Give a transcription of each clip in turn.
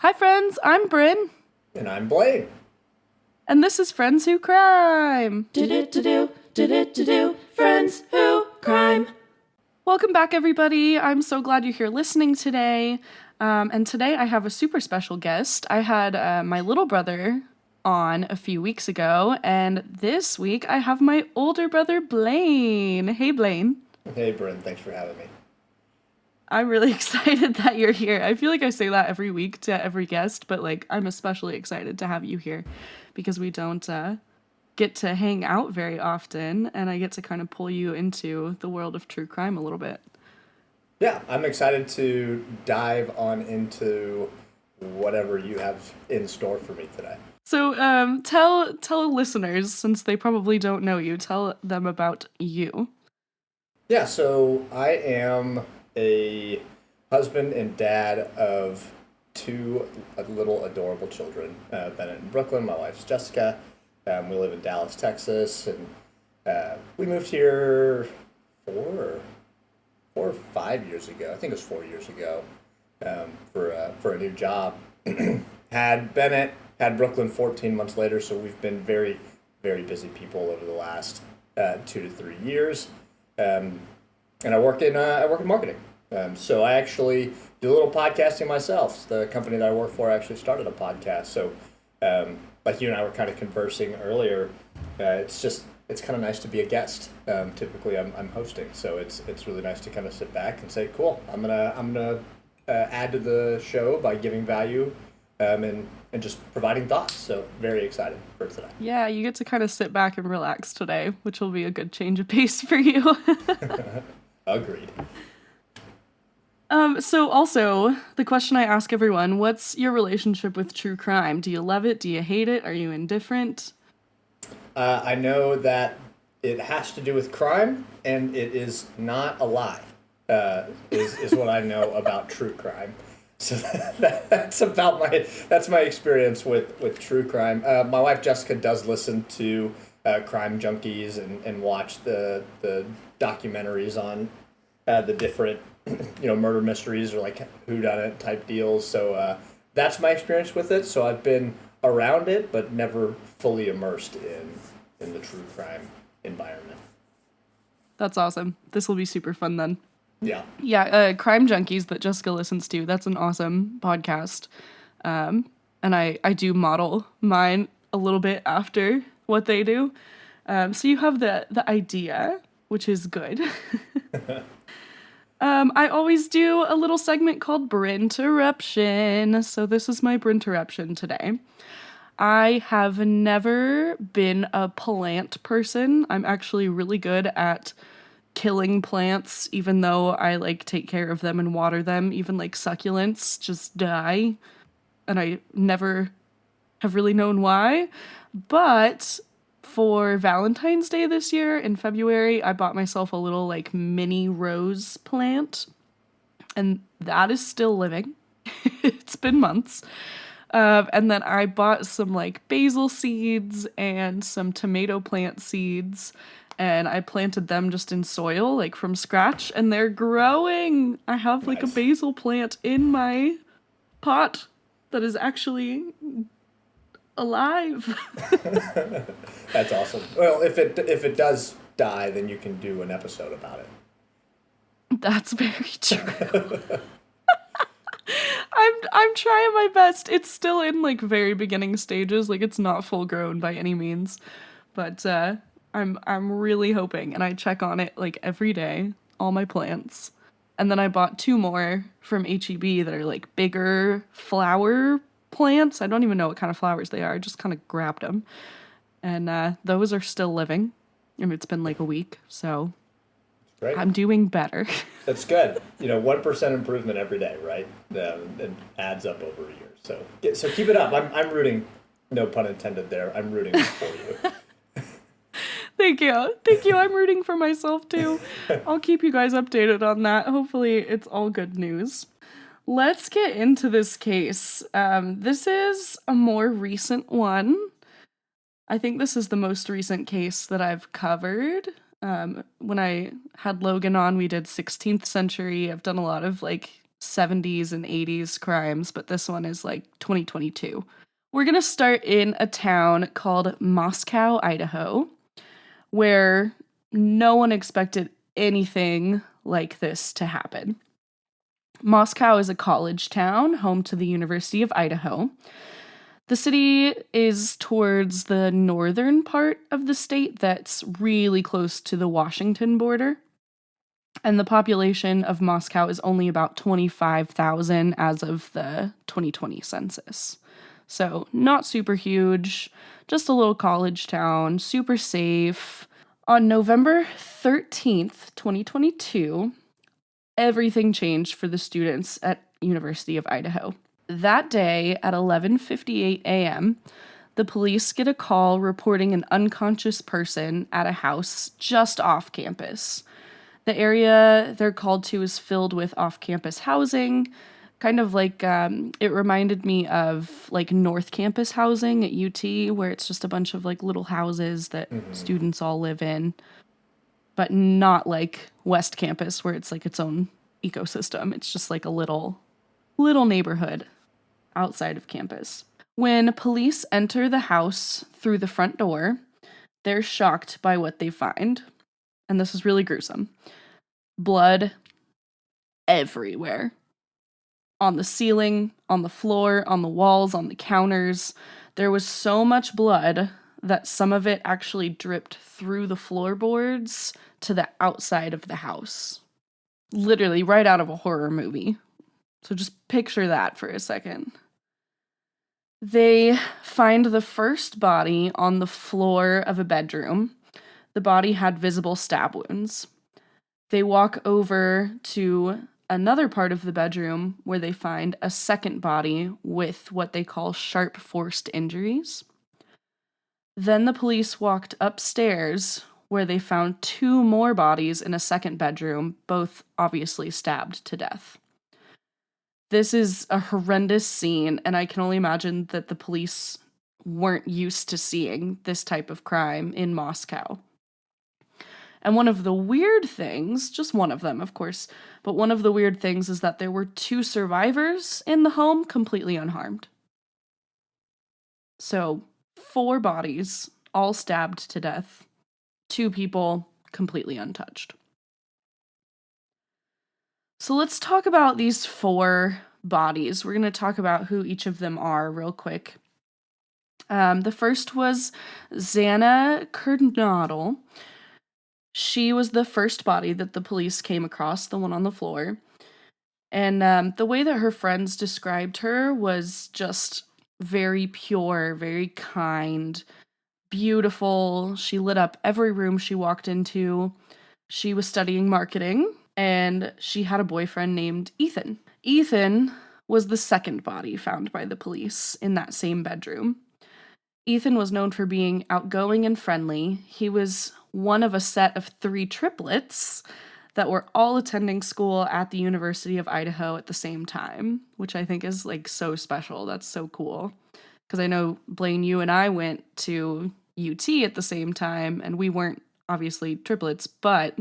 Hi friends, I'm Bryn, And I'm Blaine. and this is Friends Who Crime. Do Friends Who Crime. Welcome back, everybody. I'm so glad you're here listening today. And today I have a super special guest. I had my little brother on a few weeks ago, and this week I have my older brother Blaine. Hey, Blaine. Hey, Bryn, thanks for having me. I'm really excited that you're here. I feel like I say that every week to every guest, but like I'm especially excited to have you here because we don't get to hang out very often, and I get to kind of pull you into the world of true crime a little bit. Yeah, I'm excited to dive on into whatever you have in store for me today. So tell listeners, since they probably don't know you, tell them about you. Yeah, so I am a husband and dad of two little adorable children. Bennett in Brooklyn. My wife's Jessica. We live in Dallas, Texas, and we moved here four, 4 or 5 years ago. I think it was 4 years ago for a new job. Had Bennett, had Brooklyn 14 months later, so we've been very, very busy people over the last 2 to 3 years. Um, and I work in marketing. So I actually do a little podcasting myself. The company that I work for actually started a podcast. So like you and I were kind of conversing earlier, it's kind of nice to be a guest. Typically I'm hosting, so it's really nice to kind of sit back and say, cool, I'm gonna add to the show by giving value, and just providing thoughts. So very excited for today. Yeah, you get to kind of sit back and relax today, which will be a good change of pace for you. Agreed. So also, the question I ask everyone, what's your relationship with true crime? Do you love it? Do you hate it? Are you indifferent? I know that it has to do with crime, and it is not a lie. Is what I know about true crime. So that's my experience with true crime. My wife Jessica does listen to crime junkies and watch the documentaries on the different murder mysteries or like whodunit type deals. So that's my experience with it. So I've been around it, but never fully immersed in the true crime environment. That's awesome. This will be super fun then. Yeah. Yeah, Crime Junkies that Jessica listens to. That's an awesome podcast. And I do model mine a little bit after what they do. So you have the idea, which is good. I always do a little segment called Brinterruption. So this is my Brinterruption today. I have never been a plant person. I'm actually really good at killing plants, even though I like take care of them and water them. Even like succulents just die, and I never have really known why. But for Valentine's Day this year in February, I bought myself a little like mini rose plant, and that is still living. It's been months. And then I bought some like basil seeds and some tomato plant seeds, and I planted them just in soil, like from scratch, and they're growing. I have like a Nice. basil plant in my pot that is actually alive. That's awesome. Well, if it does die, then you can do an episode about it. That's very true. I'm trying my best. It's still in like very beginning stages. Like it's not full grown by any means. But I'm really hoping, and I check on it like every day, all my plants. And then I bought two more from HEB that are like bigger flower plants. I don't even know what kind of flowers they are. I just kind of grabbed them. And those are still living. And it's been like a week, so Right? I'm doing better. That's good. 1% improvement every day, right? It adds up over a year. So keep it up. I'm rooting. No pun intended there. I'm rooting for you. Thank you. Thank you. I'm rooting for myself too. I'll keep you guys updated on that. Hopefully, it's all good news. Let's get into this case. This is a more recent one. I think this is the most recent case that I've covered. When I had Logan on, we did 16th century. I've done a lot of like 70s and 80s crimes, but this one is like 2022. We're going to start in a town called Moscow, Idaho, where no one expected anything like this to happen. Moscow is a college town, home to the University of Idaho. The city is towards the northern part of the state that's really close to the Washington border. And the population of Moscow is only about 25,000 as of the 2020 census. So, not super huge, just a little college town, super safe. On November 13th, 2022, everything changed for the students at University of Idaho. That day at 11:58 a.m., the police get a call reporting an unconscious person at a house just off campus. The area they're called to is filled with off-campus housing, kind of like it reminded me of like North Campus housing at UT, where it's just a bunch of like little houses that students all live in, but not like West Campus, where it's like its own ecosystem. It's just like a little neighborhood outside of campus. When police enter the house through the front door, they're shocked by what they find. And this is really gruesome. Blood everywhere. On the ceiling, on the floor, on the walls, on the counters. There was so much blood that some of it actually dripped through the floorboards to the outside of the house. Literally right out of a horror movie. So just picture that for a second. They find the first body on the floor of a bedroom. The body had visible stab wounds. They walk over to another part of the bedroom where they find a second body with what they call sharp forced injuries. Then the police walked upstairs where they found two more bodies in a second bedroom, both obviously stabbed to death. This is a horrendous scene, and I can only imagine that the police weren't used to seeing this type of crime in Moscow. And one of the weird things, just one of them, of course, but one of the weird things is that there were two survivors in the home completely unharmed. So, 4 bodies, all stabbed to death, 2 people completely untouched. So let's talk about these 4 bodies. We're going to talk about who each of them are real quick. The first was Xana Kernodle. She was the first body that the police came across, the one on the floor. And the way that her friends described her was just very pure, very kind, beautiful. She lit up every room she walked into. She was studying marketing, and she had a boyfriend named Ethan. Ethan was the second body found by the police in that same bedroom. Ethan was known for being outgoing and friendly. He was one of a set of 3 triplets that were all attending school at the University of Idaho at the same time, which I think is like so special. That's so cool. Because I know, Blaine, you and I went to UT at the same time, and we weren't obviously triplets, but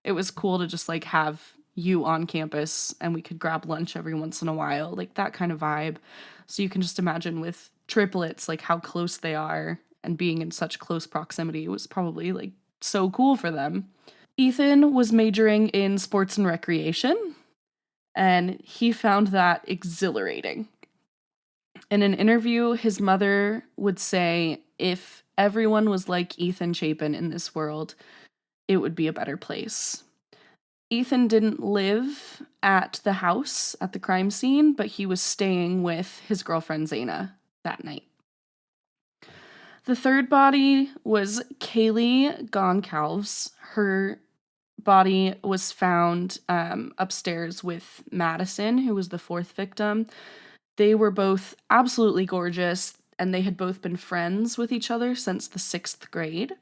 it was cool to just like have you on campus and we could grab lunch every once in a while, like that kind of vibe. So you can just imagine with triplets, like how close they are, and being in such close proximity was probably like so cool for them. Ethan was majoring in sports and recreation, and he found that exhilarating. In an interview, his mother would say, if everyone was like Ethan Chapin in this world, it would be a better place. Ethan didn't live at the house at the crime scene, but he was staying with his girlfriend Xana that night. The third body was Kaylee Goncalves. Her body was found upstairs with Madison, who was the 4th victim. They were both absolutely gorgeous, and they had both been friends with each other since the 6th grade.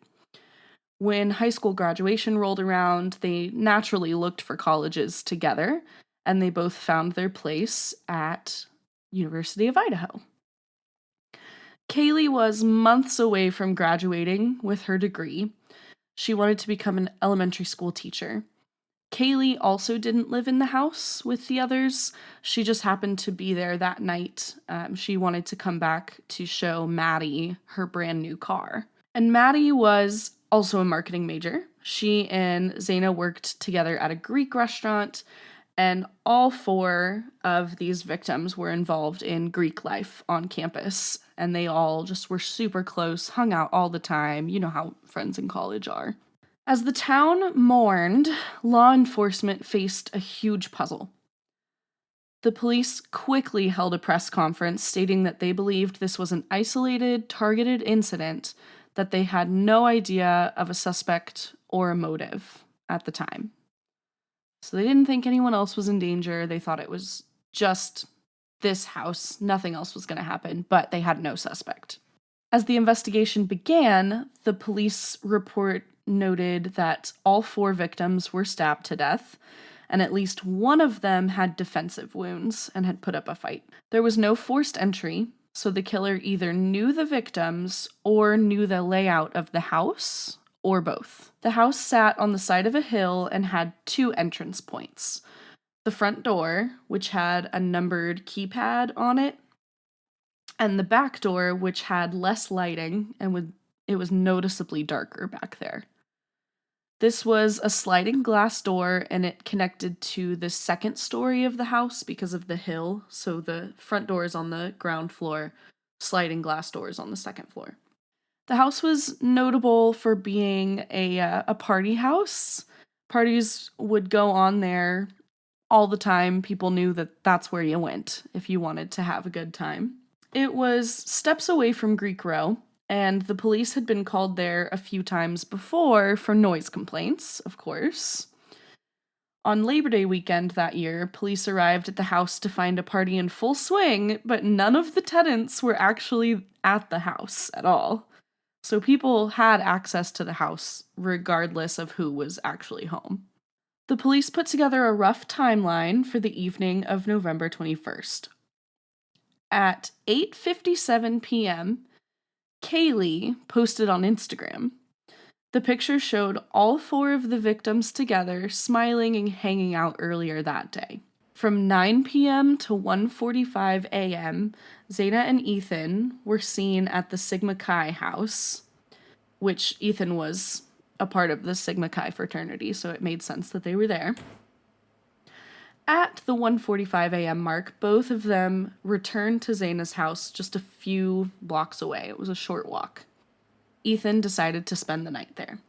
When high school graduation rolled around, they naturally looked for colleges together, and they both found their place at University of Idaho. Kaylee was months away from graduating with her degree. She wanted to become an elementary school teacher. Kaylee also didn't live in the house with the others. She just happened to be there that night. She wanted to come back to show Maddie her brand new car. And Maddie was also a marketing major. She and Zaina worked together at a Greek restaurant, and all 4 of these victims were involved in Greek life on campus. And they all just were super close, hung out all the time. You know how friends in college are. As the town mourned, law enforcement faced a huge puzzle. The police quickly held a press conference stating that they believed this was an isolated, targeted incident, that they had no idea of a suspect or a motive at the time. So they didn't think anyone else was in danger. They thought it was just this house. Nothing else was going to happen, but they had no suspect. As the investigation began, the police report noted that all 4 victims were stabbed to death, and at least one of them had defensive wounds and had put up a fight. There was no forced entry, so the killer either knew the victims or knew the layout of the house, or both. The house sat on the side of a hill and had 2 entrance points. The front door, which had a numbered keypad on it, and the back door, which had less lighting and it was noticeably darker back there. This was a sliding glass door, and it connected to the second story of the house because of the hill. So the front door is on the ground floor, sliding glass doors on the second floor. The house was notable for being a party house. Parties would go on there all the time. People knew that that's where you went if you wanted to have a good time. It was steps away from Greek Row, and the police had been called there a few times before for noise complaints, of course. On Labor Day weekend that year, police arrived at the house to find a party in full swing, but none of the tenants were actually at the house at all. So people had access to the house regardless of who was actually home. The police put together a rough timeline for the evening of November 21st. At 8:57 p.m., Kaylee posted on Instagram. The picture showed all 4 of the victims together, smiling and hanging out earlier that day. From 9 p.m. to 1:45 a.m., Zaina and Ethan were seen at the Sigma Chi house, which Ethan was a part of the Sigma Chi fraternity, so it made sense that they were there. At the 1:45 a.m. mark, both of them returned to Zaina's house just a few blocks away. It was a short walk. Ethan decided to spend the night there.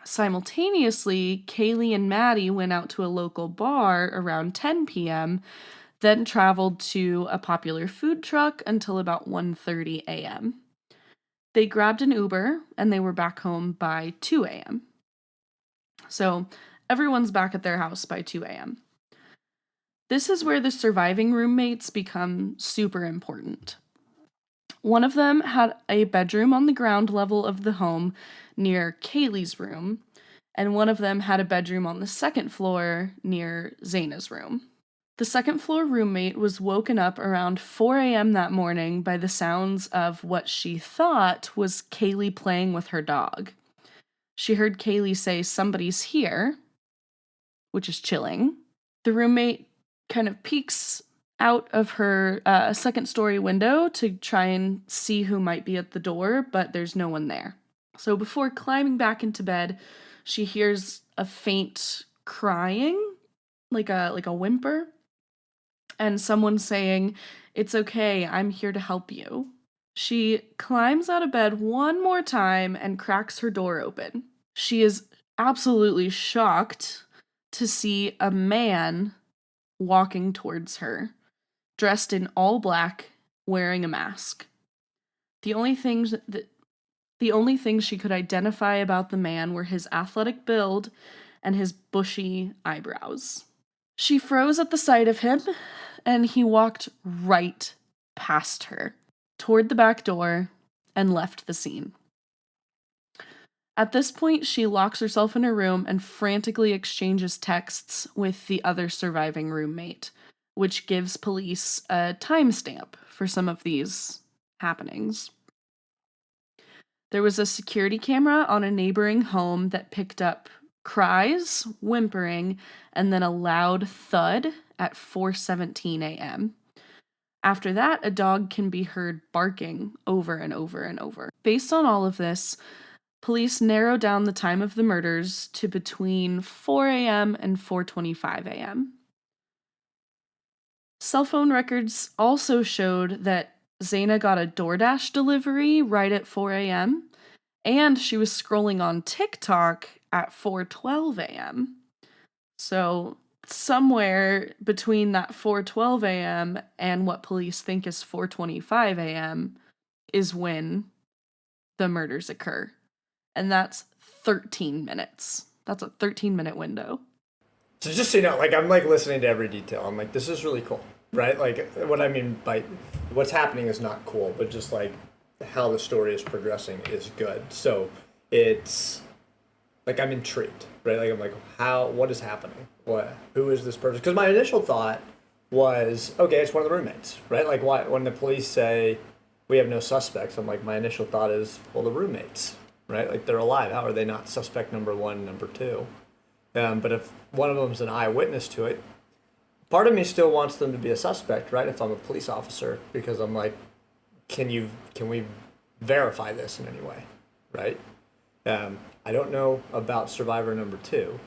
Simultaneously, Kaylee and Maddie went out to a local bar around 10 p.m., then traveled to a popular food truck until about 1:30 a.m. They grabbed an Uber, and they were back home by 2 a.m. So everyone's back at their house by 2 a.m. This is where the surviving roommates become super important. One of them had a bedroom on the ground level of the home near Kaylee's room, and one of them had a bedroom on the second floor near Zaina's room. The second floor roommate was woken up around 4 a.m. that morning by the sounds of what she thought was Kaylee playing with her dog. She heard Kaylee say, "Somebody's here," which is chilling. The roommate kind of peeks out of her second story window to try and see who might be at the door, but there's no one there. So before climbing back into bed, she hears a faint crying, like a whimper, and someone saying, "It's okay, I'm here to help you." She climbs out of bed one more time and cracks her door open. She is absolutely shocked to see a man walking towards her, dressed in all black, wearing a mask. The only things she could identify about the man were his athletic build and his bushy eyebrows. She froze at the sight of him, and he walked right past her, toward the back door, and left the scene. At this point, she locks herself in her room and frantically exchanges texts with the other surviving roommate, which gives police a timestamp for some of these happenings. There was a security camera on a neighboring home that picked up cries, whimpering, and then a loud thud at 4:17 a.m. After that, a dog can be heard barking over and over and over. Based on all of this, police narrow down the time of the murders to between 4 a.m. and 4:25 a.m. Cell phone records also showed that Zaina got a DoorDash delivery right at 4 a.m., and she was scrolling on TikTok at 4:12 a.m. So, somewhere between that 4:12 a.m. and what police think is 4:25 a.m. is when the murders occur. And that's 13 minutes. That's a 13-minute window. So just so you know, like I'm like listening to every detail. I'm like, this is really cool, right? Like what I mean by what's happening is not cool, but just like how the story is progressing is good. So it's like I'm intrigued, right? Like I'm like, what is happening? Who is this person? Because my initial thought was, okay, it's one of the roommates, right? Like why when the police say we have no suspects, I'm like, my initial thought is, well, the roommates, right? Like they're alive. How are they not suspect number one, number two? But if one of them's an eyewitness to it, part of me still wants them to be a suspect, right? If I'm a police officer, because I'm like, can we verify this in any way, right? I don't know about survivor number two,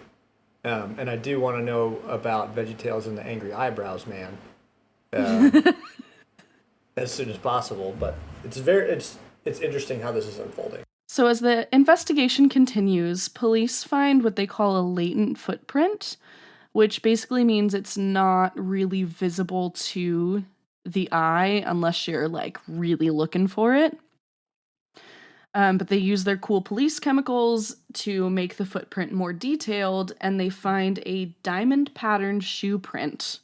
and I do want to know about VeggieTales and the angry eyebrows man, as soon as possible. But it's interesting how this is unfolding. So, as the investigation continues, police find what they call a latent footprint, which basically means it's not really visible to the eye unless you're like really looking for it. But they use their cool police chemicals to make the footprint more detailed, and they find a diamond patterned shoe print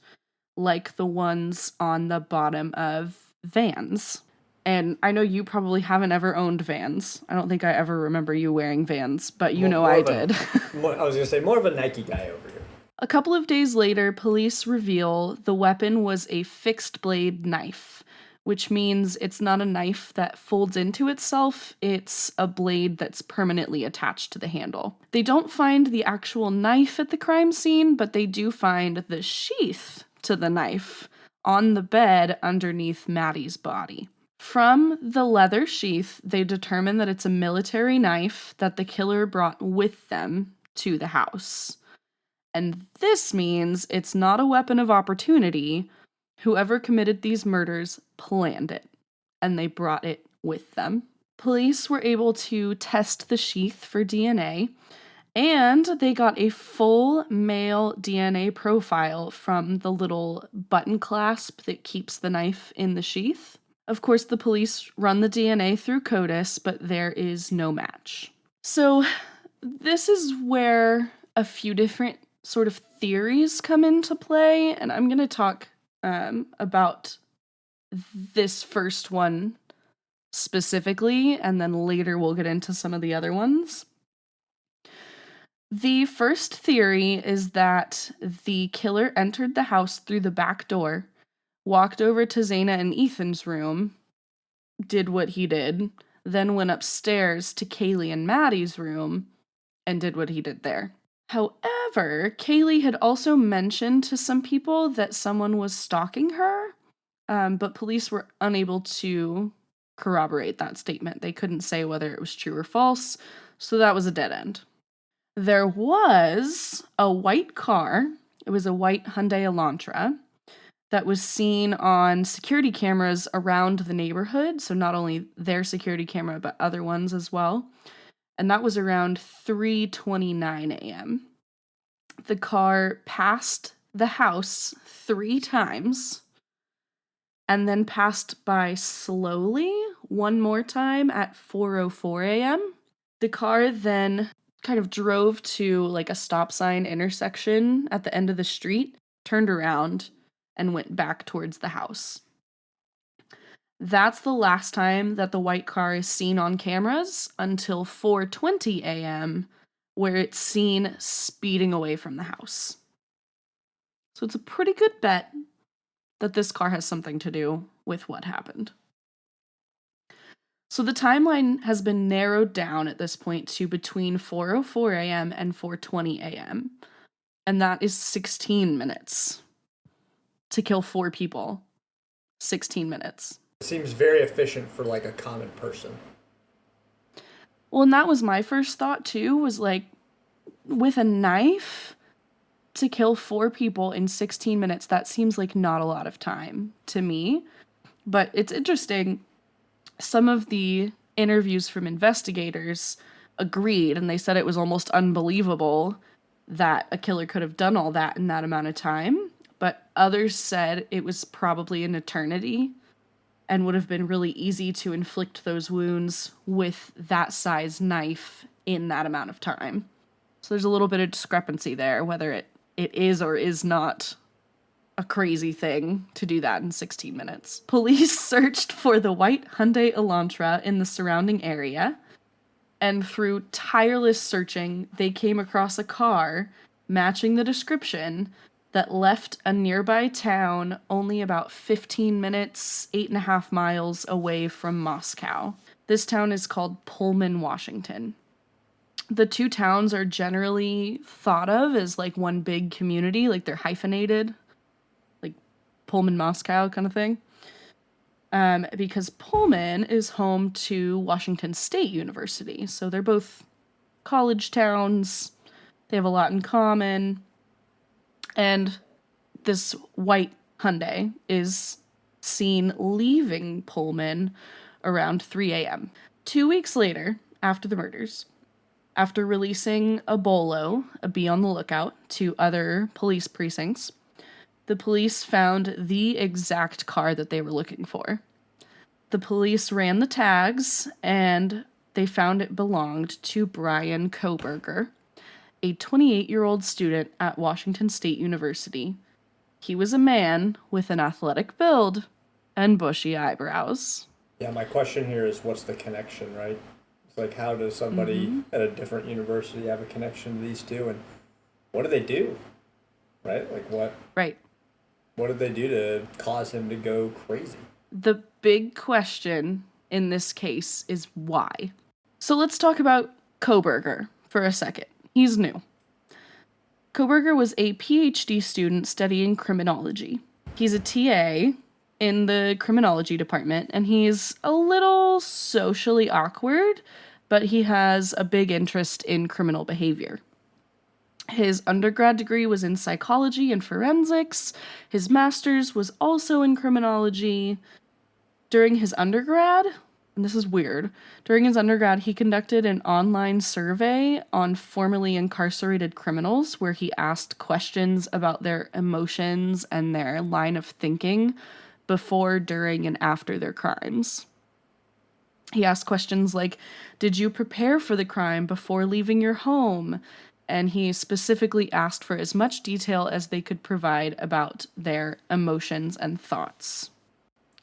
like the ones on the bottom of Vans. And I know you probably haven't ever owned Vans. I don't think I ever remember you wearing Vans, but I did. I was going to say more of a Nike guy over here. A couple of days later, police reveal the weapon was a fixed blade knife, which means it's not a knife that folds into itself, it's a blade that's permanently attached to the handle. They don't find the actual knife at the crime scene, but they do find the sheath to the knife on the bed underneath Maddie's body. From the leather sheath, they determine that it's a military knife that the killer brought with them to the house. And this means it's not a weapon of opportunity. Whoever committed these murders planned it, and they brought it with them. Police were able to test the sheath for DNA, and they got a full male DNA profile from the little button clasp that keeps the knife in the sheath. Of course, the police run the DNA through CODIS, but there is no match. So this is where a few different sort of theories come into play, and I'm going to talk about this first one specifically, and then later we'll get into some of the other ones. The first theory is that the killer entered the house through the back door, walked over to Zaina and Ethan's room, did what he did, then went upstairs to Kaylee and Maddie's room and did what he did there. However, Kaylee had also mentioned to some people that someone was stalking her, but police were unable to corroborate that statement. They couldn't say whether it was true or false, so that was a dead end. There was a white car. It was a white Hyundai Elantra that was seen on security cameras around the neighborhood, so not only their security camera, but other ones as well. And that was around 3:29 a.m. The car passed the house 3 times and then passed by slowly one more time at 4:04 a.m. The car then kind of drove to like a stop sign intersection at the end of the street, turned around, and went back towards the house. That's the last time that the white car is seen on cameras until 4:20 a.m., where it's seen speeding away from the house. So it's a pretty good bet that this car has something to do with what happened. So the timeline has been narrowed down at this point to between 4:04 a.m. and 4:20 a.m. And that is 16 minutes to kill 4 people. 16 minutes. It seems very efficient for like a common person. Well, and that was my first thought too, was like, with a knife to kill 4 people in 16 minutes, that seems like not a lot of time to me. But it's interesting. Some of the interviews from investigators agreed, and they said it was almost unbelievable that a killer could have done all that in that amount of time. But others said it was probably an eternity and would have been really easy to inflict those wounds with that size knife in that amount of time. So there's a little bit of discrepancy there, whether it is or is not a crazy thing to do that in 16 minutes. Police searched for the white Hyundai Elantra in the surrounding area, and through tireless searching, they came across a car matching the description that left a nearby town only about 15 minutes, 8.5 miles away from Moscow. This town is called Pullman, Washington. The two towns are generally thought of as like one big community, like they're hyphenated, like Pullman, Moscow kind of thing. Because Pullman is home to Washington State University. So they're both college towns. They have a lot in common. And this white Hyundai is seen leaving Pullman around 3 a.m. 2 weeks later, after the murders, after releasing a bolo, a be on the lookout, to other police precincts, the police found the exact car that they were looking for. The police ran the tags, and they found it belonged to Bryan Kohberger, a 28-year-old student at Washington State University. He was a man with an athletic build and bushy eyebrows. Yeah, my question here is what's the connection, right? It's like, how does somebody at a different university have a connection to these two, and what do they do, right? Like, what did they do to cause him to go crazy? The big question in this case is why. So let's talk about Kohberger for a second. He's new. Kohberger was a PhD student studying criminology. He's a TA in the criminology department, and he's a little socially awkward, but he has a big interest in criminal behavior. His undergrad degree was in psychology and forensics. His master's was also in criminology. During his undergrad, and this is weird, he conducted an online survey on formerly incarcerated criminals where he asked questions about their emotions and their line of thinking before, during, and after their crimes. He asked questions like, did you prepare for the crime before leaving your home? And he specifically asked for as much detail as they could provide about their emotions and thoughts.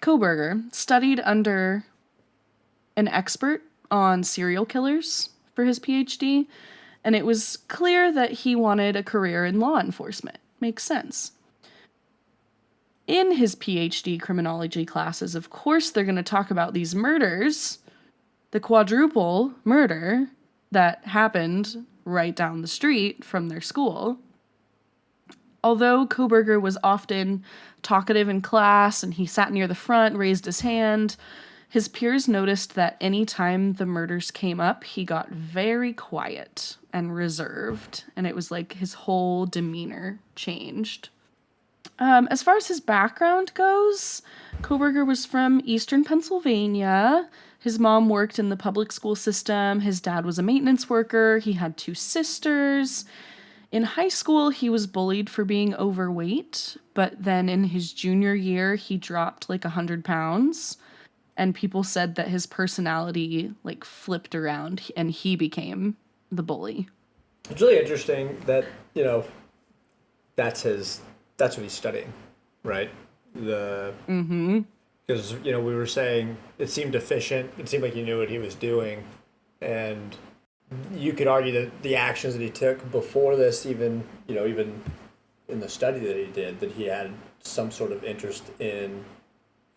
Kohberger studied under an expert on serial killers for his PhD, and it was clear that he wanted a career in law enforcement. Makes sense. In his PhD criminology classes, of course, they're going to talk about these murders, the quadruple murder that happened right down the street from their school. Although Kohberger was often talkative in class and he sat near the front, raised his hand, his peers noticed that any time the murders came up, he got very quiet and reserved, and it was like his whole demeanor changed. As far as his background goes, Kohberger was from Eastern Pennsylvania. His mom worked in the public school system. His dad was a maintenance worker. He had 2 sisters. In high school, he was bullied for being overweight, but then in his junior year, he dropped like 100 pounds, and people said that his personality like flipped around and he became the bully. It's really interesting that, that's what he's studying, right? Because, we were saying it seemed efficient. It seemed like he knew what he was doing. And you could argue that the actions that he took before this, even in the study that he did, that he had some sort of interest in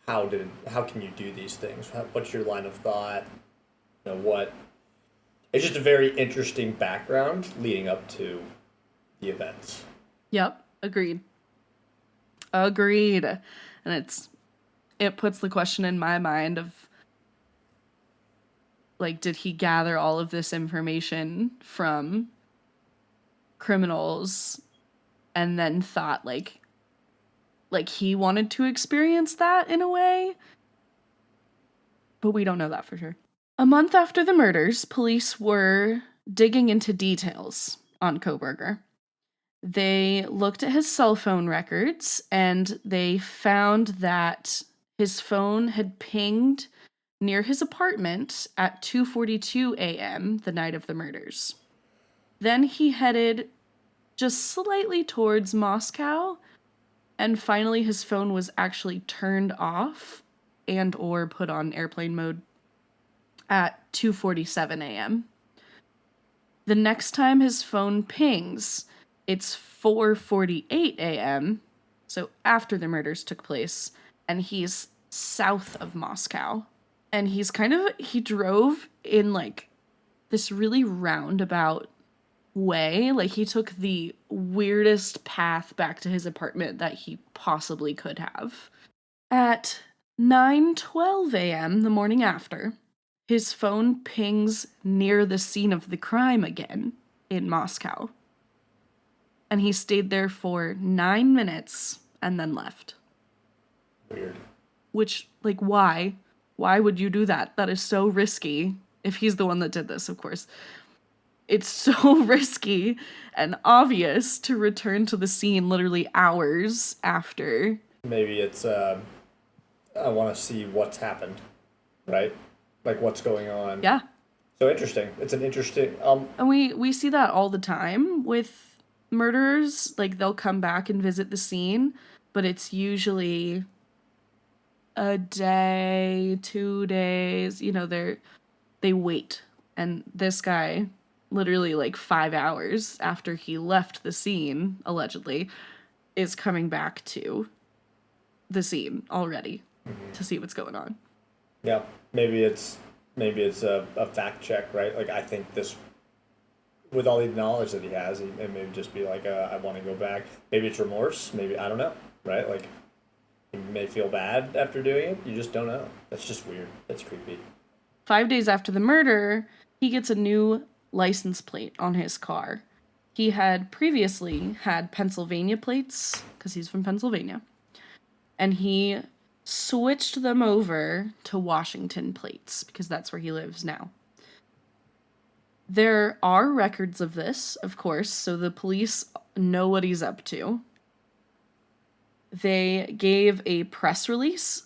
how can you do these things? What's your line of thought? What? It's just a very interesting background leading up to the events. Yep, agreed. Agreed. And it puts the question in my mind of, like, did he gather all of this information from criminals and then thought like he wanted to experience that in a way? But we don't know that for sure. A month after the murders, police were digging into details on Kohberger. They looked at his cell phone records and they found that his phone had pinged near his apartment at 2:42 a.m. the night of the murders. Then he headed just slightly towards Moscow, and finally his phone was actually turned off and or put on airplane mode at 2:47 a.m. The next time his phone pings, it's 4:48 a.m., so after the murders took place, and he's south of Moscow. And he drove in like this really roundabout way. Like, he took the weirdest path back to his apartment that he possibly could have. At 9:12 a.m. the morning after, his phone pings near the scene of the crime again in Moscow. And he stayed there for 9 minutes and then left. Weird. Which, like, why? Why would you do that? That is so risky. If he's the one that did this, of course. It's so risky and obvious to return to the scene literally hours after. Maybe it's, I want to see what's happened, right? Like, what's going on. Yeah. So interesting. It's an interesting, And we see that all the time with murderers. Like, they'll come back and visit the scene, but it's usually a day, 2 days, they wait. And this guy, literally like 5 hours after he left the scene, allegedly, is coming back to the scene already to see what's going on. Yeah, maybe it's a fact check, right? Like, I think this, with all the knowledge that he has, it may just be like, I want to go back. Maybe it's remorse. Maybe, I don't know, right? Like, he may feel bad after doing it. You just don't know. That's just weird. That's creepy. 5 days after the murder, he gets a new license plate on his car. He had previously had Pennsylvania plates, because he's from Pennsylvania, and he switched them over to Washington plates, because that's where he lives now. There are records of this, of course, so the police know what he's up to. They gave a press release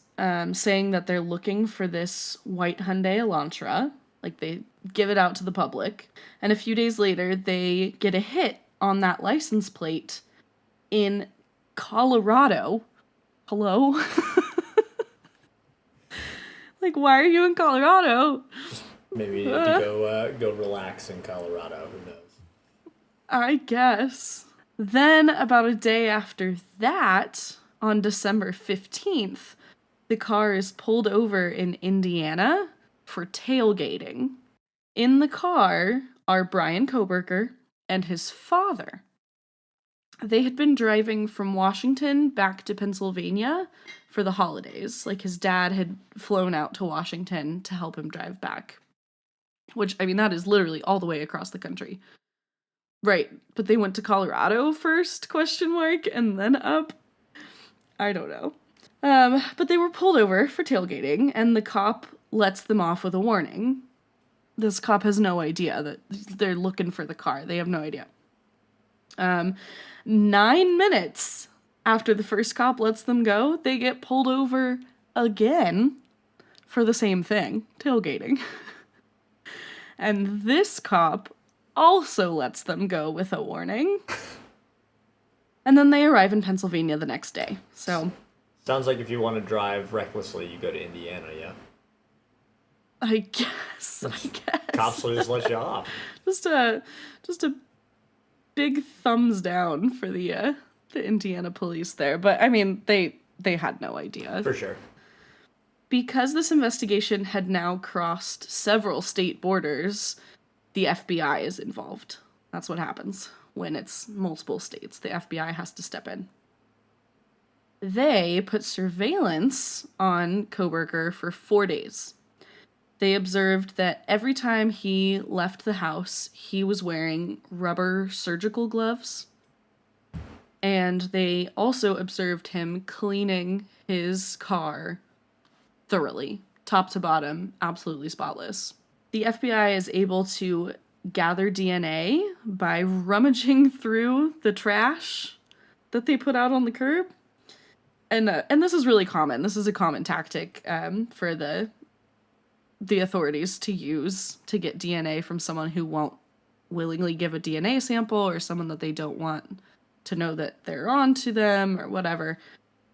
saying that they're looking for this white Hyundai Elantra. Like, they give it out to the public. And a few days later, they get a hit on that license plate in Colorado. Hello? Like, why are you in Colorado? Maybe to go relax in Colorado. Who knows? I guess. Then, about a day after that, on December 15th, the car is pulled over in Indiana for tailgating. In the car are Bryan Kohberger and his father. They had been driving from Washington back to Pennsylvania for the holidays. Like, his dad had flown out to Washington to help him drive back. Which, I mean, that is literally all the way across the country. Right, but they went to Colorado first, ? And then up? I don't know. But they were pulled over for tailgating, and the cop lets them off with a warning. This cop has no idea that they're looking for the car. They have no idea. 9 minutes after the first cop lets them go, they get pulled over again for the same thing, tailgating. And this cop also lets them go with a warning. And then they arrive in Pennsylvania the next day. So sounds like if you want to drive recklessly, you go to Indiana, yeah? I guess. Cops will just let you off. Just a big thumbs down for the Indiana police there. But I mean, they had no idea. For sure. because this investigation had now crossed several state borders, the FBI is involved. That's what happens when it's multiple states. The FBI has to step in. They put surveillance on Kohberger for 4 days. They observed that every time he left the house, he was wearing rubber surgical gloves. And they also observed him cleaning his car thoroughly, top to bottom, absolutely spotless. The FBI is able to gather DNA by rummaging through the trash that they put out on the curb. And this is really common. This is a common tactic for the authorities to use to get DNA from someone who won't willingly give a DNA sample, or someone that they don't want to know that they're on to them or whatever.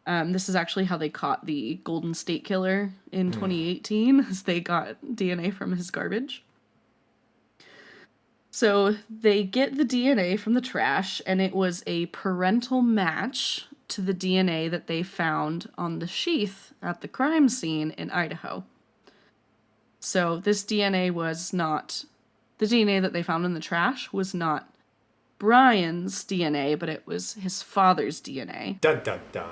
This is actually how they caught the Golden State Killer in 2018, as they got DNA from his garbage. So they get the DNA from the trash, and it was a parental match to the DNA that they found on the sheath at the crime scene in Idaho. So this DNA was not, the DNA that they found in the trash was not Bryan's DNA, but it was his father's DNA. Dun, dun, dun.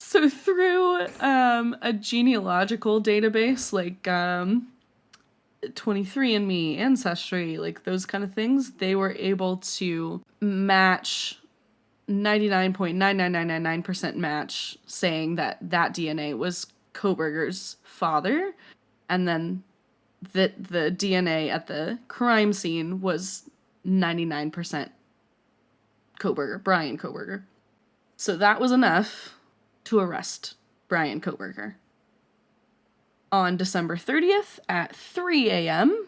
So through a genealogical database like 23andMe, Ancestry, like those kind of things, they were able to match 99.99999% match, saying that that DNA was Kohberger's father, and then that the DNA at the crime scene was 99% Kohberger, Bryan Kohberger. So that was enough to arrest Bryan Kohberger. On December 30th at 3 a.m.,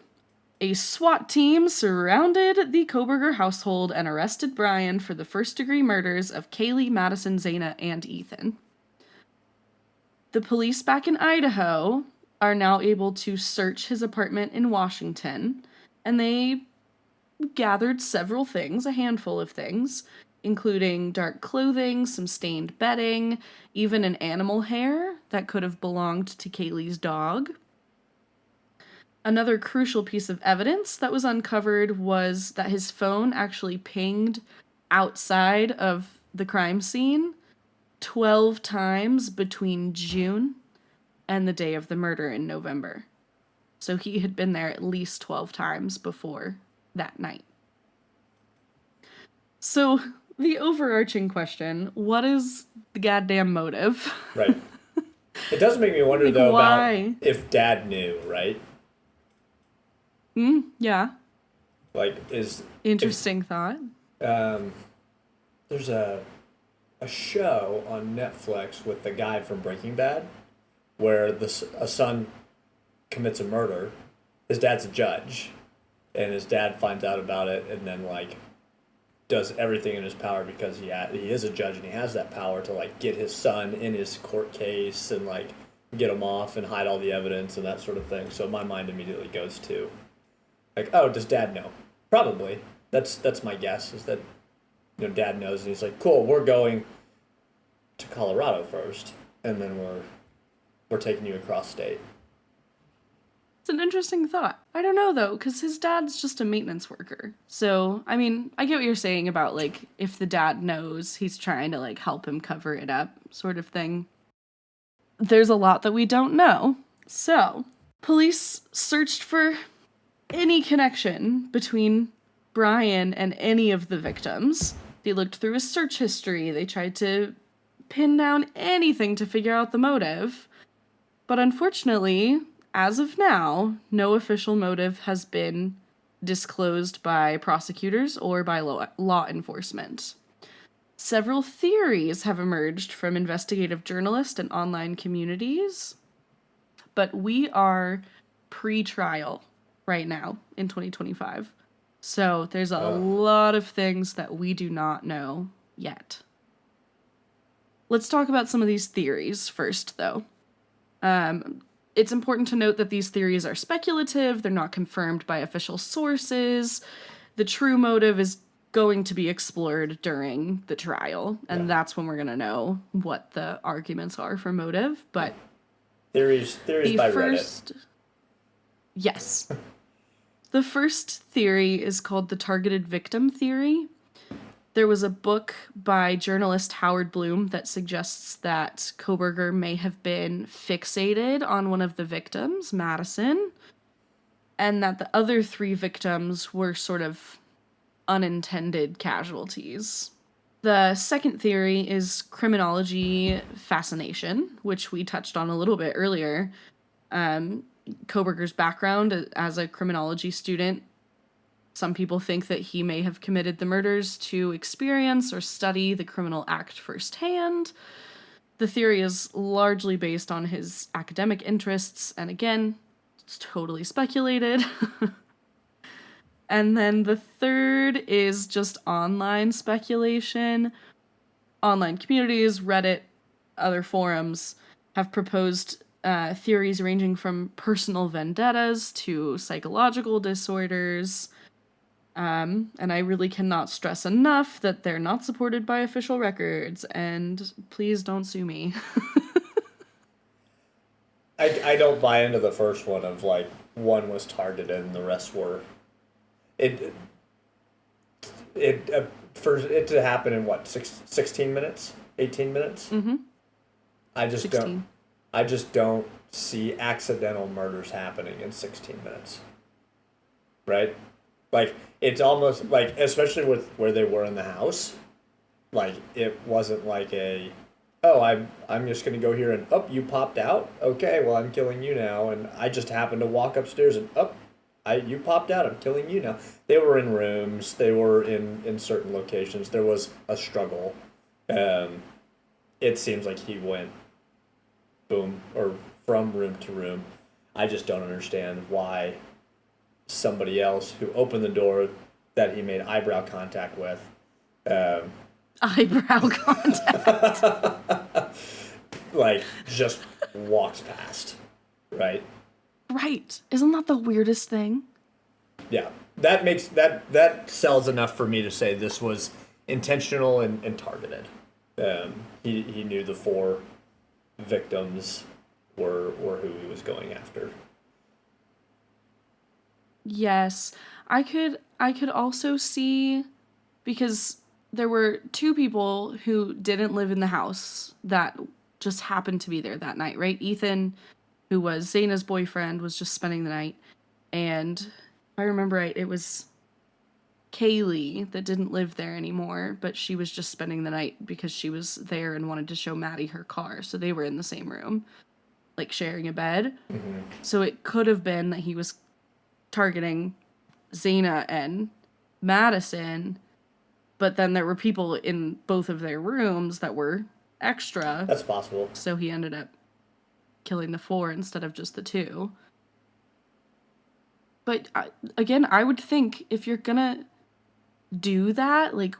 a SWAT team surrounded the Kohberger household and arrested Bryan for the first-degree murders of Kaylee, Madison, Zana, and Ethan. The police back in Idaho are now able to search his apartment in Washington, and they gathered several things, a handful of things, including dark clothing, some stained bedding, even an animal hair that could have belonged to Kaylee's dog. Another crucial piece of evidence that was uncovered was that his phone actually pinged outside of the crime scene 12 times between June and the day of the murder in November. So he had been there at least 12 times before that night. So the overarching question, what is the goddamn motive? Right. It does make me wonder, like, though, why? about if Dad knew, right? Yeah. Like, Interesting thought. There's a show on Netflix with the guy from Breaking Bad where a son commits a murder. His dad's a judge, and his dad finds out about it, and then like does everything in his power, because he is a judge and he has that power to like get his son in his court case and like get him off and hide all the evidence and that sort of thing. So my mind immediately goes to like, oh, does Dad know? Probably. That's my guess, is that, you know, Dad knows, and he's like, cool, we're going to Colorado first, and then we're taking you across state. It's an interesting thought. I don't know, though, because his dad's just a maintenance worker. So, I mean, I get what you're saying about, like, if the dad knows, he's trying to, like, help him cover it up, sort of thing. There's a lot that we don't know. So, police searched for any connection between Bryan and any of the victims. They looked through his search history. They tried to pin down anything to figure out the motive. But unfortunately, as of now, no official motive has been disclosed by prosecutors or by law enforcement. Several theories have emerged from investigative journalists and online communities, but we are pre-trial right now in 2025. So there's a lot of things that we do not know yet. Let's talk about some of these theories first, though. It's important to note that these theories are speculative. They're not confirmed by official sources. The true motive is going to be explored during the trial, and that's when we're going to know what the arguments are for motive. But Theories The by Reddit. first, yes. The first theory is called the targeted victim theory. There was a book by journalist Howard Bloom that suggests that Kohberger may have been fixated on one of the victims, Madison, and that the other three victims were sort of unintended casualties. The second theory is criminology fascination, which we touched on a little bit earlier. Kohberger's background as a criminology student, some people think that he may have committed the murders to experience or study the criminal act firsthand. The theory is largely based on his academic interests, and again, it's totally speculated. And then the third is just online speculation. Online communities, Reddit, other forums have proposed theories ranging from personal vendettas to psychological disorders. And I really cannot stress enough that they're not supported by official records, and please don't sue me. I don't buy into the first one of like one was targeted and the rest were. It for it to happen in what 16 minutes, 18 minutes. Mm-hmm. I just 16. don't. I just don't see accidental murders happening in 16 minutes. Right? Like it's almost like, especially with where they were in the house, like it wasn't like a, oh, I'm just gonna go here and oh, you popped out. Okay, well I'm killing you now, and I just happened to walk upstairs and oh, you popped out. I'm killing you now. They were in rooms. They were in certain locations. There was a struggle. It seems like he went boom or from room to room. I just don't understand why somebody else who opened the door that he made eyebrow contact with. Eyebrow contact. Like just walks past, right? Right. Isn't that the weirdest thing? Yeah, that makes that sells enough for me to say this was intentional and targeted. He knew the four victims were who he was going after. Yes. I could also see, because there were two people who didn't live in the house that just happened to be there that night, right? Ethan, who was Zaina's boyfriend, was just spending the night, and if I remember right, it was Kaylee that didn't live there anymore, but she was just spending the night because she was there and wanted to show Maddie her car, so they were in the same room, like sharing a bed. Mm-hmm. So it could have been that he was targeting Zaina and Madison, but then there were people in both of their rooms that were extra, That's possible. so he ended up killing the four instead of just the two. But again, I would think if you're gonna do that, like,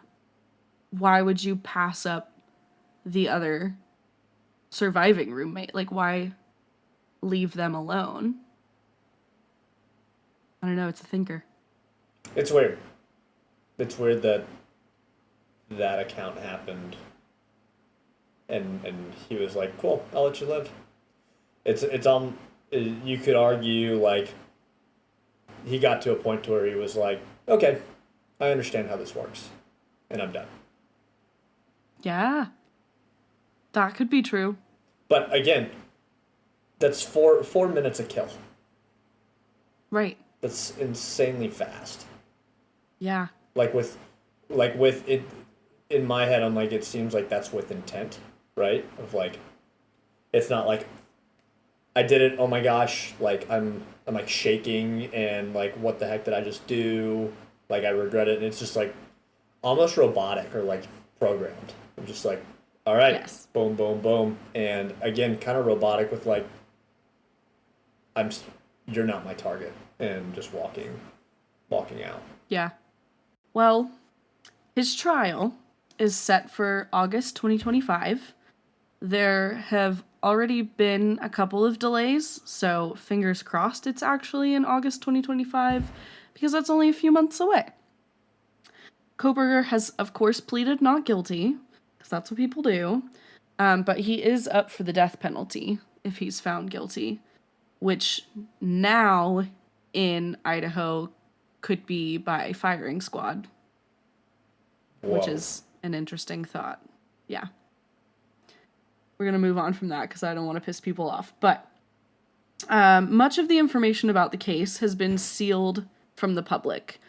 why would you pass up the other surviving roommate? Like, why leave them alone? I don't know, it's a thinker. It's weird. It's weird that that account happened, and he was like, "Cool, I'll let you live." It's you could argue like he got to a point to where he was like, "Okay, I understand how this works, and I'm done." Yeah. That could be true. But again, that's 4 minutes a kill. Right. That's insanely fast. Yeah. Like with it in my head, I'm like, it seems like that's with intent, right? Of like, it's not like I did it. Oh my gosh! Like I'm like shaking and like, what the heck did I just do? Like I regret it, and it's just like almost robotic or like programmed. I'm just like, all right, Yes. boom, boom, boom, and again, kind of robotic with like, you're not my target, and just walking out. Yeah. Well, his trial is set for August 2025. There have already been a couple of delays, so fingers crossed it's actually in August 2025, because that's only a few months away. Kohberger has, of course, pleaded not guilty, because that's what people do, but he is up for the death penalty. if he's found guilty, which now in Idaho could be by firing squad, which Whoa. is an interesting thought. Yeah. We're going to move on from that because I don't want to piss people off. But much of the information about the case has been sealed from the public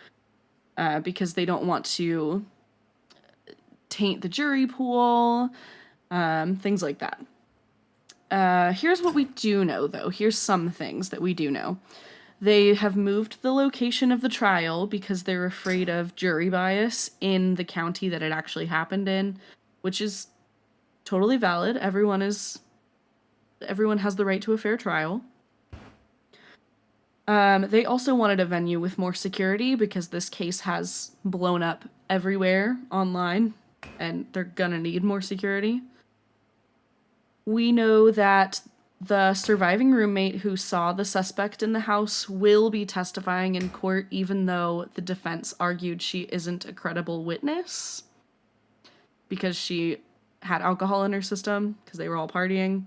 because they don't want to taint the jury pool, things like that. Here's what we do know, though. Here's some things that we do know. They have moved the location of the trial because they're afraid of jury bias in the county that it actually happened in, which is totally valid. Everyone has the right to a fair trial. They also wanted a venue with more security because this case has blown up everywhere online, and they're gonna need more security. We know that the surviving roommate who saw the suspect in the house will be testifying in court, even though the defense argued she isn't a credible witness because she had alcohol in her system because they were all partying.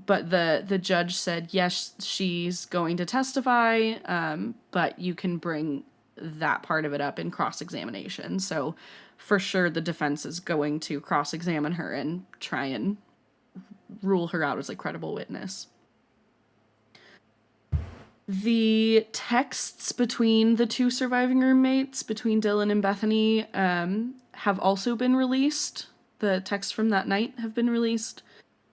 But the judge said, yes, she's going to testify, but you can bring that part of it up in cross-examination. So for sure the defense is going to cross-examine her and try and rule her out as a credible witness. The texts between the two surviving roommates, between Dylan and Bethany, have also been released. The texts from that night have been released,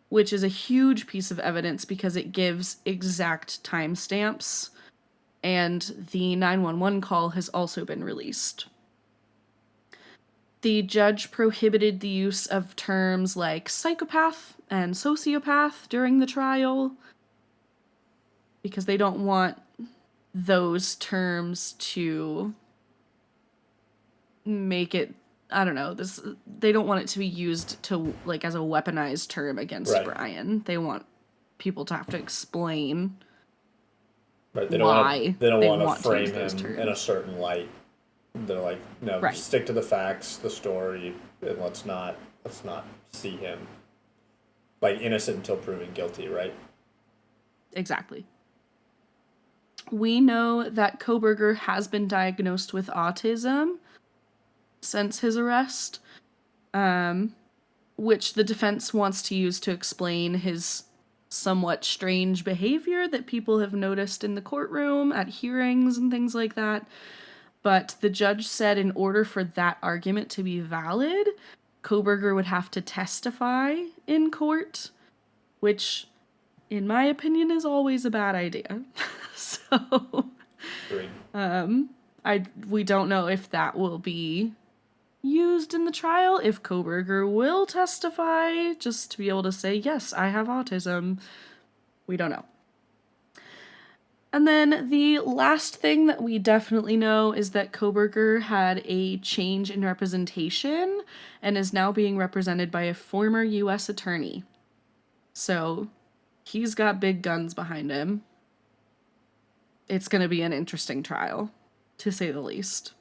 which is a huge piece of evidence because it gives exact timestamps, and the 911 call has also been released. The judge prohibited the use of terms like psychopath and sociopath during the trial because they don't want those terms to make it, I don't know, they don't want it to be used to like as a weaponized term against Right. Bryan. They want people to have to explain Right. why They don't they want want to to frame use those him in terms. a certain light. They're like, no, Right. stick to the facts, the story, and let's not see him like innocent until proven guilty, right? Exactly. We know that Kohberger has been diagnosed with autism since his arrest, which the defense wants to use to explain his somewhat strange behavior that people have noticed in the courtroom at hearings and things like that. But the judge said in order for that argument to be valid, Kohberger would have to testify in court, which, in my opinion, is always a bad idea. So, Agreed. we don't know if that will be used in the trial, if Kohberger will testify just to be able to say, yes, I have autism. We don't know. And then the last thing that we definitely know is that Kohberger had a change in representation and is now being represented by a former U.S. attorney. So he's got big guns behind him. It's going to be an interesting trial, to say the least.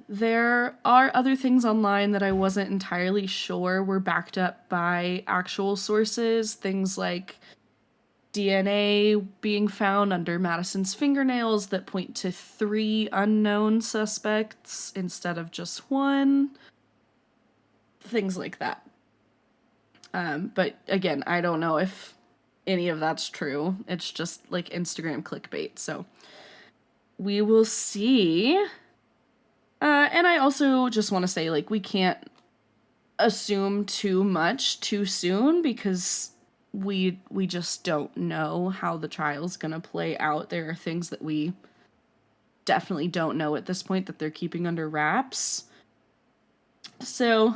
There are other things online that I wasn't entirely sure were backed up by actual sources, things like DNA being found under Madison's fingernails that point to 3 unknown suspects instead of just one. Things like that. But again, I don't know if any of that's true. It's just like Instagram clickbait. So we will see. And I also just want to say, like, we can't assume too much too soon because we just don't know how the trial's gonna play out. There are things that we definitely don't know at this point that they're keeping under wraps. So,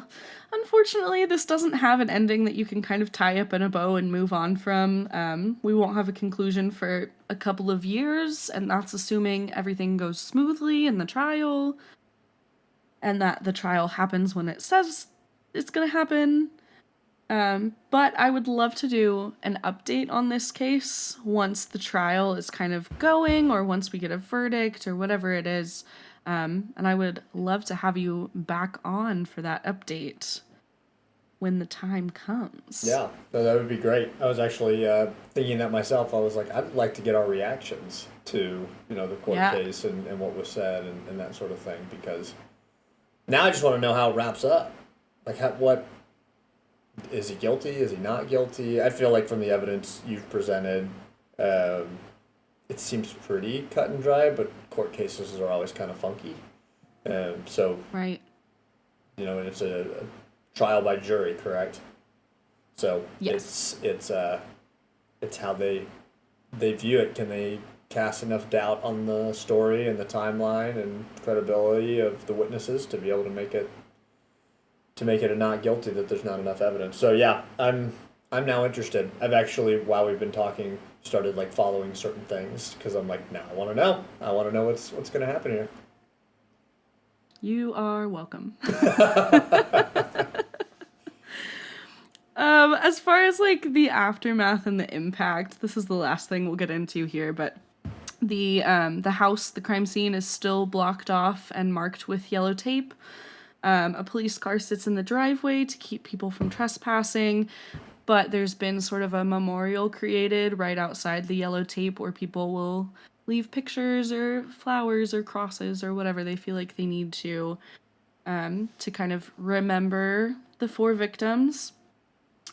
unfortunately, this doesn't have an ending that you can kind of tie up in a bow and move on from. We won't have a conclusion for a couple of years, and that's assuming everything goes smoothly in the trial, and that the trial happens when it says it's gonna happen. But I would love to do an update on this case once the trial is kind of going, or once we get a verdict, or whatever it is. And I would love to have you back on for that update. when the time comes. Yeah, no, that would be great. I was actually thinking that myself. I was like, I'd like to get our reactions to, the court Yeah. case and what was said and that sort of thing, because now I just want to know how it wraps up. Like, what is he guilty? Is he not guilty? I feel like from the evidence you've presented, it seems pretty cut and dry, but court cases are always kind of funky. So, Right. and it's a trial by jury, correct? So Yes. it's how they view it. Can they cast enough doubt on the story and the timeline and credibility of the witnesses to be able to make it a not guilty, that there's not enough evidence? So yeah, I'm now interested. I've actually, while we've been talking, started like following certain things because I'm like, now I want to know. I want to know what's going to happen here. You are welcome. As far as like the aftermath and the impact, this is the last thing we'll get into here, but the house, the crime scene, is still blocked off and marked with yellow tape. A police car sits in the driveway to keep people from trespassing, but there's been sort of a memorial created right outside the yellow tape where people will leave pictures or flowers or crosses or whatever they feel like they need to kind of remember the 4 victims.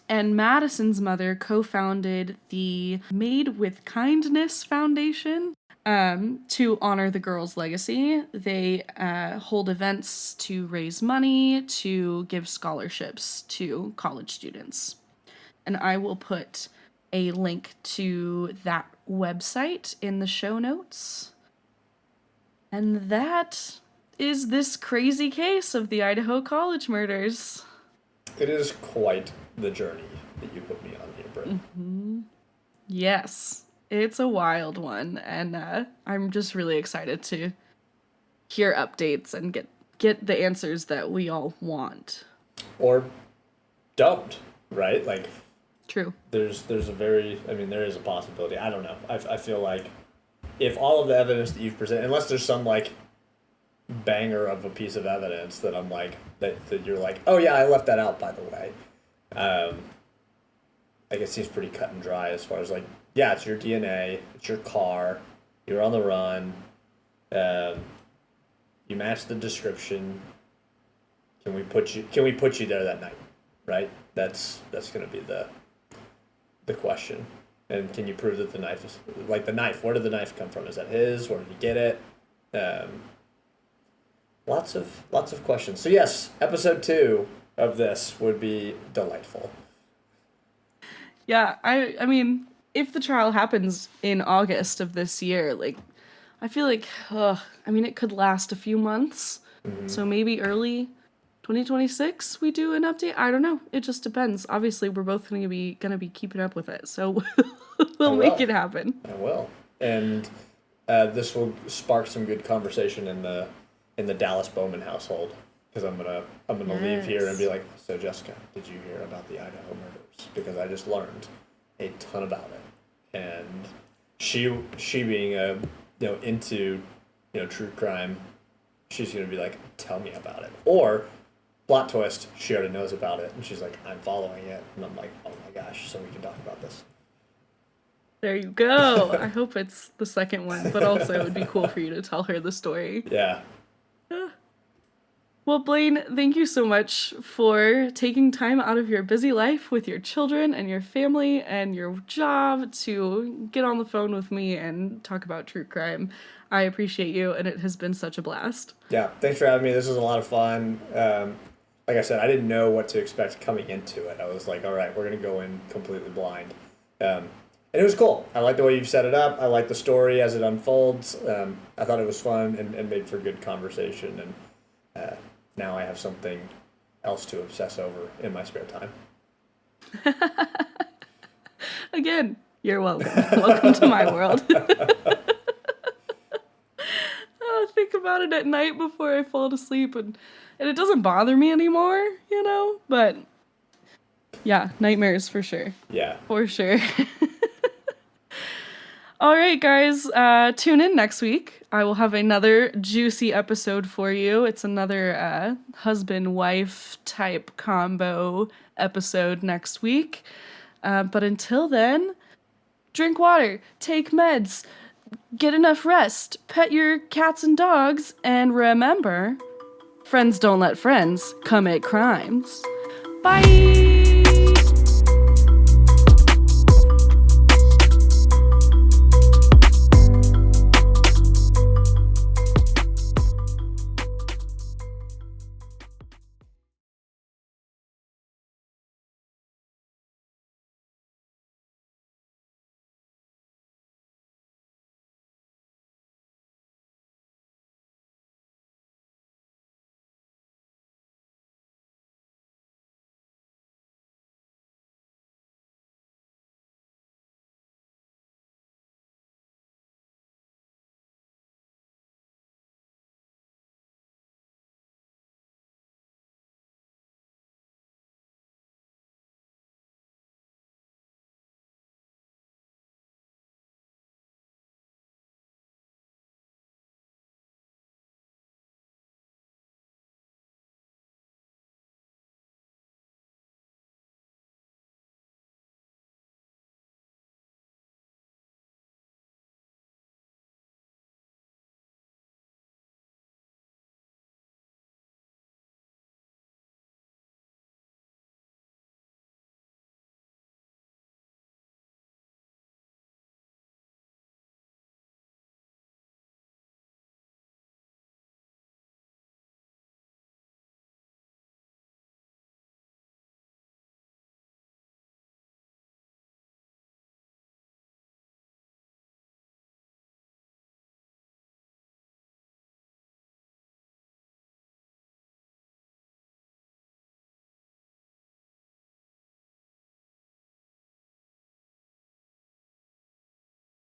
And Madison's mother co-founded the Made with Kindness Foundation to honor the girls' legacy. They hold events to raise money, to give scholarships to college students. And I will put a link to that website in the show notes. And that is this crazy case of the Idaho College murders. It is quite the journey that you put me on here, Britt. Mm-hmm. Yes, it's a wild one, and I'm just really excited to hear updates and get the answers that we all want. Or don't, right? Like, True. there is a possibility. I don't know. I feel like if all of the evidence that you've presented, unless there's some like banger of a piece of evidence that I'm like, that you're like, oh yeah, I left that out, by the way. Like, it seems pretty cut and dry as far as like, yeah, it's your DNA, it's your car, you're on the run, you match the description. Can we put you there that night, right? That's gonna be the question. And can you prove that the knife is like the knife? Where did the knife come from? Is that his? Where did he get it? Lots of questions. So yes, episode 2 of this would be delightful. Yeah, I mean, if the trial happens in August of this year, like, I feel like, it could last a few months. Mm-hmm. So maybe early 2026 we do an update. I don't know. It just depends. Obviously, we're both gonna be keeping up with it, so we'll make it happen. I will, and this will spark some good conversation in the Dallas Bowman household, because I'm gonna leave here and be like, so Jessica, did you hear about the Idaho murders? Because I just learned a ton about it, and she being into true crime, she's gonna be like, tell me about it. Or plot twist, she already knows about it and she's like, I'm following it, and I'm like, oh my gosh, so we can talk about this. There you go. I hope it's the second one, but also it would be cool for you to tell her the story. Yeah. Well, Blaine, thank you so much for taking time out of your busy life with your children and your family and your job to get on the phone with me and talk about true crime. I appreciate you, and it has been such a blast. Yeah, thanks for having me. This was a lot of fun. Like I said, I didn't know what to expect coming into it. I was like, all right, we're going to go in completely blind. And it was cool. I like the way you've set it up. I like the story as it unfolds. I thought it was fun and made for good conversation. And now I have something else to obsess over in my spare time. Again, you're welcome. Welcome to my world. Think about it at night before I fall to sleep, and it doesn't bother me anymore, but yeah, nightmares for sure. Yeah. For sure. All right, guys, tune in next week. I will have another juicy episode for you. It's another husband-wife type combo episode next week. But until then, drink water, take meds, get enough rest, pet your cats and dogs, and remember, friends don't let friends commit crimes. Bye!